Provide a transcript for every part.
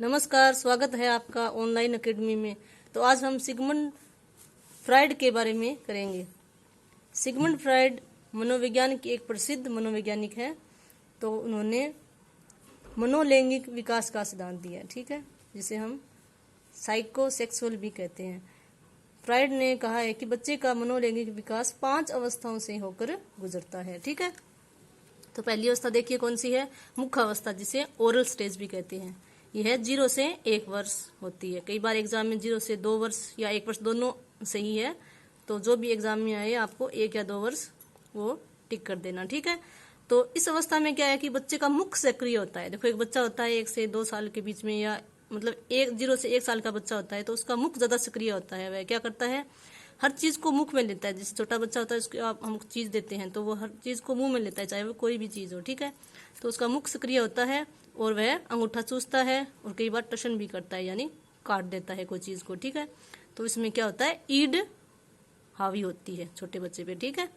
नमस्कार, स्वागत है आपका ऑनलाइन एकेडमी में। तो आज हम सिगमंड फ्राइड के बारे में करेंगे। सिगमंड फ्राइड मनोविज्ञान के एक प्रसिद्ध मनोवैज्ञानिक है। तो उन्होंने मनोलैंगिक विकास का सिद्धांत दिया, ठीक है, जिसे हम साइकोसेक्सुअल भी कहते हैं। फ्राइड ने कहा है कि बच्चे का मनोलैंगिक विकास 5 अवस्थाओं से होकर गुजरता है, ठीक है। तो पहली अवस्था देखिए कौन सी है, मुख्य अवस्था, जिसे ओरल स्टेज भी कहते हैं। यह 0 से 1 वर्ष होती है। कई बार एग्जाम में 0 से 2 वर्ष या 1 वर्ष दोनों सही है, तो जो भी एग्जाम में आए आपको 1 या 2 वर्ष वो टिक कर देना, ठीक है। तो इस अवस्था में क्या है कि बच्चे का मुख सक्रिय होता है। देखो, एक बच्चा होता है 1 से 2 साल के बीच में, या मतलब 0 से 1 साल का बच्चा होता है, तो उसका मुख ज्यादा सक्रिय होता है। वह क्या करता है, हर चीज को मुख में लेता है। जैसे छोटा बच्चा होता है, उसको आप हम चीज देते हैं तो वो हर चीज को मुंह में लेता है, चाहे वो कोई भी चीज हो, ठीक है। तो उसका मुख सक्रिय होता है और वह अंगूठा चूसता है और कई बार टशन भी करता है, यानी काट देता है कोई चीज को, ठीक है। तो इसमें क्या होता है, ईड हावी होती है छोटे बच्चे पे, ठीक है।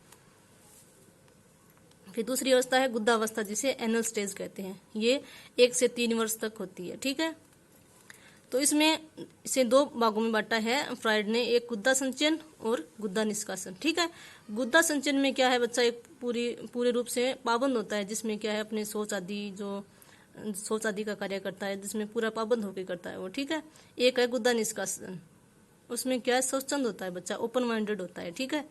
फिर दूसरी अवस्था है गुद्दा अवस्था, जिसे एनल स्टेज कहते हैं। ये 1 से 3 वर्ष तक होती है, ठीक है। तो इसमें इसे 2 भागों में बांटा है फ्राइड ने, एक गुद्दा संचयन और गुद्दा निष्कासन, ठीक है। गुद्दा संचयन में क्या है, बच्चा एक पूरे रूप से पाबंद होता है, जिसमें क्या है अपने सोच आदि का कार्य करता है, जिसमें पूरा पाबंद होकर करता है वो, ठीक है। एक है गुद्दा निष्कासन, उसमें क्या है स्वच्छंद होता है बच्चा, ओपन माइंडेड होता है, ठीक है।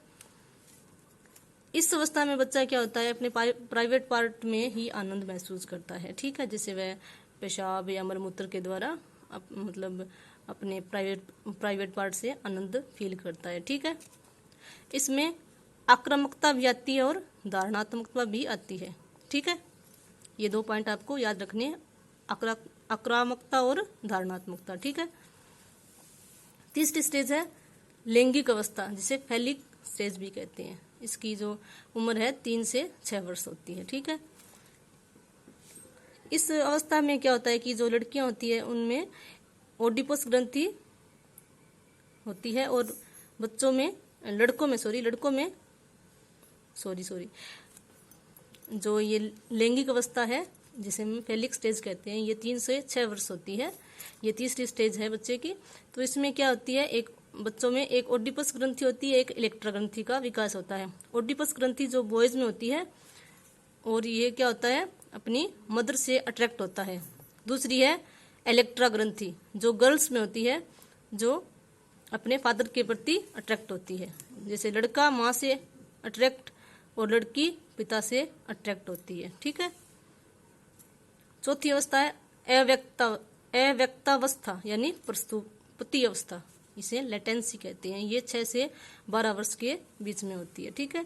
इस अवस्था में बच्चा क्या होता है, अपने प्राइवेट पार्ट में ही आनंद महसूस करता है, ठीक है। जैसे वह पेशाब या मलमूत्र के द्वारा मतलब अपने प्राइवेट पार्ट से आनंद फील करता है, ठीक है। इसमें आक्रामकता भी आती है और धारणात्मकता भी आती है, ठीक है। ये 2 पॉइंट आपको याद रखने हैं, आक्रामकता और धारणात्मकता, ठीक है। तीसरी स्टेज है लैंगिक अवस्था, जिसे फैलिक स्टेज भी कहते हैं। इसकी जो उम्र है 3 से 6 वर्ष होती है, ठीक है। इस अवस्था में क्या होता है कि जो लड़कियां होती है उनमें ओडिपस ग्रंथि होती है और लड़कों में जो ये लैंगिक अवस्था है, जिसे हम फेलिक स्टेज कहते हैं, ये 3 से 6 वर्ष होती है। ये तीसरी स्टेज है बच्चे की। तो इसमें क्या होती है, बच्चों में एक ओडिपस ग्रंथि होती है, एक इलेक्ट्रा ग्रंथि का विकास होता है। ओडिपस ग्रंथि जो बॉयज में होती है, और ये क्या होता है, अपनी मदर से अट्रैक्ट होता है। दूसरी है इलेक्ट्रा ग्रंथि, जो गर्ल्स में होती है, जो अपने फादर के प्रति अट्रैक्ट होती है। जैसे लड़का माँ से अट्रैक्ट और लड़की पिता से अट्रैक्ट होती है, ठीक है। चौथी अवस्था है अव्यक्तावस्था, यानी प्रस्तुति अवस्था, इसे लेटेंसी कहते हैं। ये 6 से 12 वर्ष के बीच में होती है, ठीक है।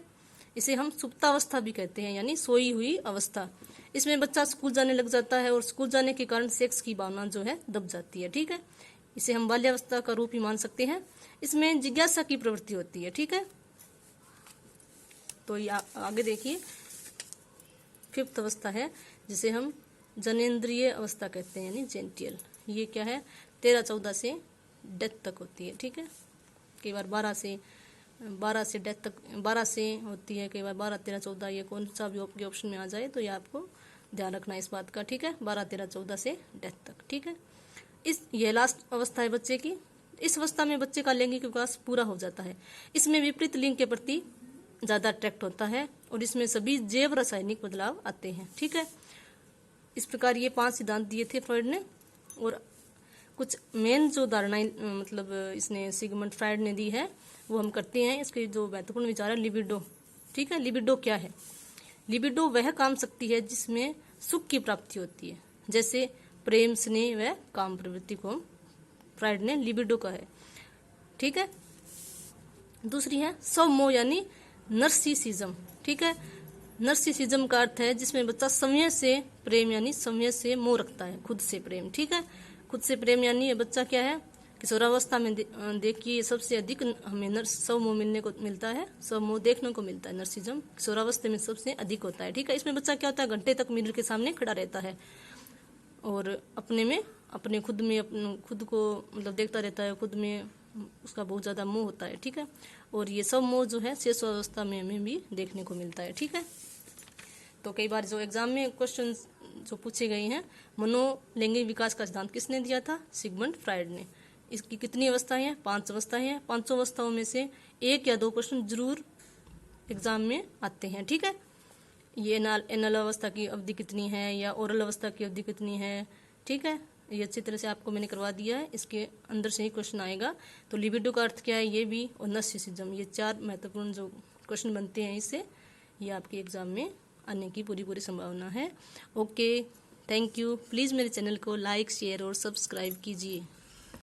इसे हम सुप्तावस्था भी कहते हैं, यानी सोई हुई अवस्था। इसमें बच्चा स्कूल जाने लग जाता है और स्कूल जाने के कारण सेक्स की भावना जो है दब जाती है, ठीक है। इसे हम बाल्यावस्था का रूप ही मान सकते हैं। इसमें जिज्ञासा की प्रवृत्ति होती है, ठीक है। तो आगे देखिए, 5th अवस्था है, जिसे हम जनेंद्रिय अवस्था कहते हैं, यानी जेंटियल। ये क्या है, 13-14 से डेथ तक होती है, ठीक है। कई बार 12 से डेथ तक, 12 से होती है, कई बार 12, 13, 14, ये कौन सा भी आपके ऑप्शन में आ जाए तो ये आपको ध्यान रखना इस बात का, ठीक है। 12, 13, 14 से डेथ तक, ठीक है। ये लास्ट अवस्था है बच्चे की। इस अवस्था में बच्चे का लैंगिक विकास पूरा हो जाता है। इसमें विपरीत लिंग के प्रति ज्यादा अट्रैक्ट होता है और इसमें सभी जैव रासायनिक बदलाव आते हैं, ठीक है। इस प्रकार ये 5 सिद्धांत दिए थे फ्राइड ने, और कुछ मेन जो धारणाएं मतलब इसने सिगमंड फ्राइड ने दी है वो हम करते हैं। इसके जो महत्वपूर्ण विचार है, लिबिडो, ठीक है। लिबिडो क्या है, लिबिडो वह काम शक्ति है जिसमें सुख की प्राप्ति होती है, जैसे प्रेम, स्नेह व काम प्रवृत्ति को फ्राइड ने लिबिडो कहा है, ठीक है। दूसरी है स्वमोह, यानी नर्सिसिज्म, ठीक है। नर्सिसिज्म का अर्थ है जिसमें बच्चा समय से प्रेम, यानी समय से मोह रखता है, खुद से प्रेम, ठीक है। खुद से प्रेम यानी ये बच्चा क्या है, किशोरावस्था में देखिए सबसे अधिक हमें स्वमोह मिलता है, स्वमोह देखने को मिलता है। नर्सिज्म किशोरावस्था में सबसे अधिक होता है, ठीक है। इसमें बच्चा क्या होता है, घंटे तक मिरर के सामने खड़ा रहता है और अपने खुद को मतलब देखता रहता है, खुद में उसका बहुत ज्यादा मोह होता है, ठीक है। और ये सब मोह जो है शेषावस्था में हमें भी देखने को मिलता है, ठीक है। तो कई बार जो एग्जाम में क्वेश्चन जो पूछे गए हैं। मनोलैंगिक विकास का सिद्धांत किसने दिया था? सिगमंड फ्राइड ने। इसकी कितनी अवस्थाएं हैं? 5 अवस्थाएं हैं। 5 अवस्थाओं में से 1 या 2 क्वेश्चन जरूर एग्जाम में आते हैं, ठीक है। ये एनल अवस्था की अवधि कितनी है या ओरल अवस्था की अवधि कितनी है, ठीक है। ये अच्छी तरह से आपको मैंने करवा दिया है, इसके अंदर से ही क्वेश्चन आएगा। तो लिबिडो का अर्थ क्या है, ये भी, और नर्सिसिज्म, ये 4 महत्वपूर्ण जो क्वेश्चन बनते हैं इससे, ये आपके एग्जाम में आने की पूरी संभावना है। Okay, thank you. प्लीज़ मेरे चैनल को लाइक, शेयर और सब्सक्राइब कीजिए।